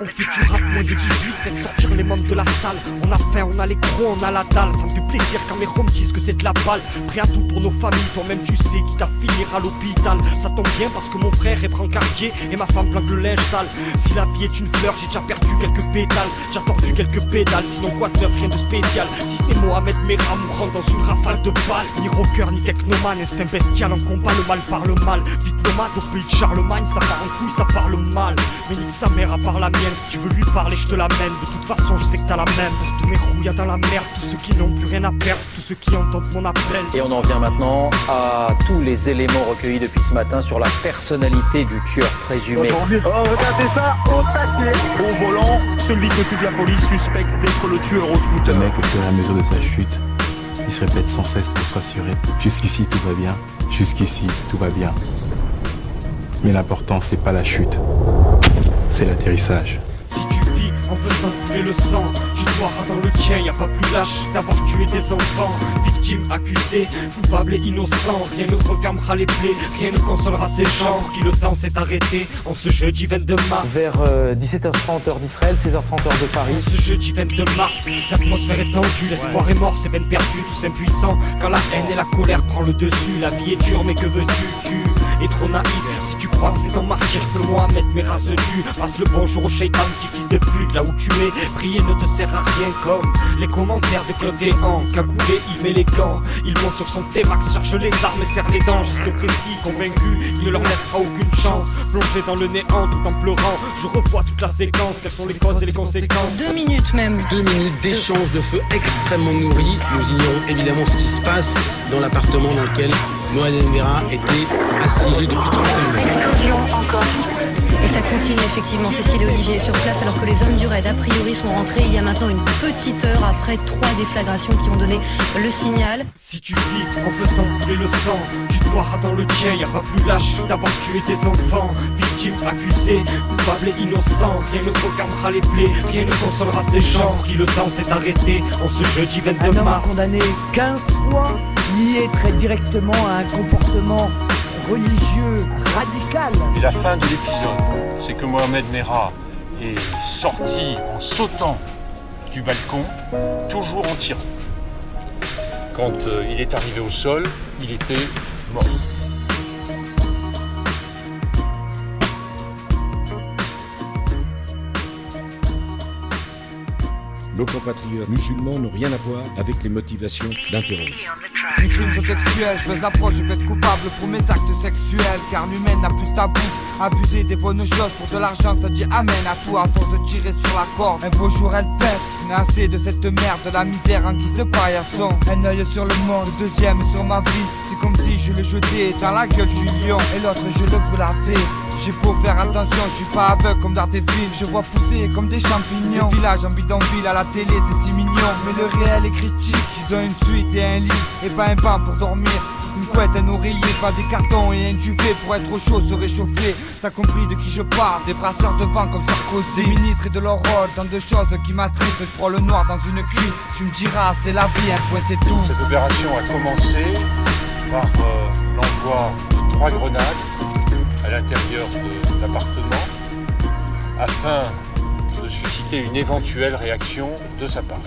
On fait du rap moins de 18, faites sortir les membres de la salle. On a faim, on a les crocs, on a la dalle. Ça me fait plaisir quand mes roms disent que c'est de la balle. Prêt à tout pour nos familles, toi-même tu sais qui t'a finir à l'hôpital. Ça tombe bien parce que mon frère est brancardier et ma femme planque le linge sale. Si la vie est une fleur, j'ai déjà perdu quelques pétales. J'ai tordu quelques pédales, sinon quoi de neuf, rien de spécial. Si ce n'est Mohamed Merah mourant dans une rafale de balles. Ni rocker, ni technomane, instinct bestial en combat, le mal par le mal. Vite nomade au pays de Charlemagne, ça part en couille, ça parle mal. Mais nique sa mère à part la mienne, si tu veux lui parler je te l'amène. De toute façon je sais que t'as la même. Pour tous mes rouillas dans la merde, tous ceux qui n'ont plus rien à perdre, tous ceux qui entendent mon appel. Et on en vient maintenant à tous les éléments recueillis depuis ce matin sur la personnalité du tueur présumé. Regardez ça, au taquet. Au volant, celui que toute la police suspecte d'être le tueur au scooter. Le mec, au fur et à mesure de sa chute, il se répète sans cesse pour se rassurer. Jusqu'ici tout va bien, jusqu'ici tout va bien. Mais l'important c'est pas la chute, c'est l'atterrissage. Si tu vis en faisant couler le sang, tu dois dans le tien, y a pas plus lâche d'avoir tué des enfants. Victime, accusée, coupable et innocent. Rien ne refermera les plaies, rien ne consolera ces gens pour qui le temps s'est arrêté en ce jeudi 22 mars. Vers 17h30 heure d'Israël, 16h30 heure de Paris. En ce jeudi 22 mars, l'atmosphère est tendue, l'espoir est mort, c'est peine perdue, tous impuissants. Quand la haine et la colère prend le dessus, la vie est dure mais que veux-tu, tu es trop naïf. Si tu crois que c'est en martyr que Mohamed Merah se tue, passe le bonjour au shaitan, petit fils de pute, là où tu es. Prier ne te sert à rien comme les commentaires de Claude Guéant. Cagoulé, il met les gants, il monte sur son T-Max, cherche les armes et serre les dents. Geste précis, convaincu, il ne leur laissera aucune chance. Plongé dans le néant tout en pleurant, je revois toute la séquence. Quelles sont les causes et les conséquences? 2 minutes même. 2 minutes d'échange de feu extrêmement nourris. Nous ignorons évidemment ce qui se passe dans l'appartement dans lequel Mohamed Merah était assiégé depuis 31 heures. Et ça continue effectivement. Cécile et Olivier sur place alors que les hommes du raid a priori sont rentrés il y a maintenant une petite heure après 3 déflagrations qui ont donné le signal. Si tu vis en faisant couler le sang, tu dois dans le tien, y a pas plus lâche d'avoir tué des enfants. Victime, accusée, coupable et innocent. Rien ne refermera les plaies, rien ne consolera ces gens pour qui le temps s'est arrêté en ce jeudi 22 un homme mars. Condamné 15 fois, lié très directement à un comportement religieux radical. Et la fin de l'épisode, c'est que Mohamed Merah est sorti en sautant du balcon, toujours en tirant. Quand il est arrivé au sol, il était mort. Nos compatriotes musulmans n'ont rien à voir avec les motivations d'un terroriste. Mes crimes sont textuels, je baise l'approche, je peux être coupable pour mes actes sexuels. Car l'humain n'a plus de tabou, abuser des bonnes choses pour de l'argent ça dit amen à tout. À force de tirer sur la corde, un beau jour elle pète. Mais assez de cette merde, de la misère en guise de paillasson. Un œil sur le monde, le deuxième sur ma vie. C'est comme si je le jetais dans la gueule du lion et l'autre je le brûle à vif. J'ai beau faire attention, je suis pas aveugle comme Daredevil. Je vois pousser comme des champignons. Le village en bidonville à la télé c'est si mignon. Mais le réel est critique, ils ont une suite et un lit et pas un banc pour dormir. Une couette, un oreiller, pas des cartons et un duvet pour être au chaud, se réchauffer. T'as compris de qui je parle, des brasseurs de vent comme Sarkozy. Des ministres et de leur rôle, tant de choses qui m'attristent. Je prends le noir dans une cuve, tu me diras c'est la vie, un point c'est tout. Cette opération a commencé par l'envoi de 3 grenades à l'intérieur de l'appartement afin de susciter une éventuelle réaction de sa part.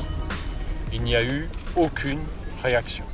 Il n'y a eu aucune réaction.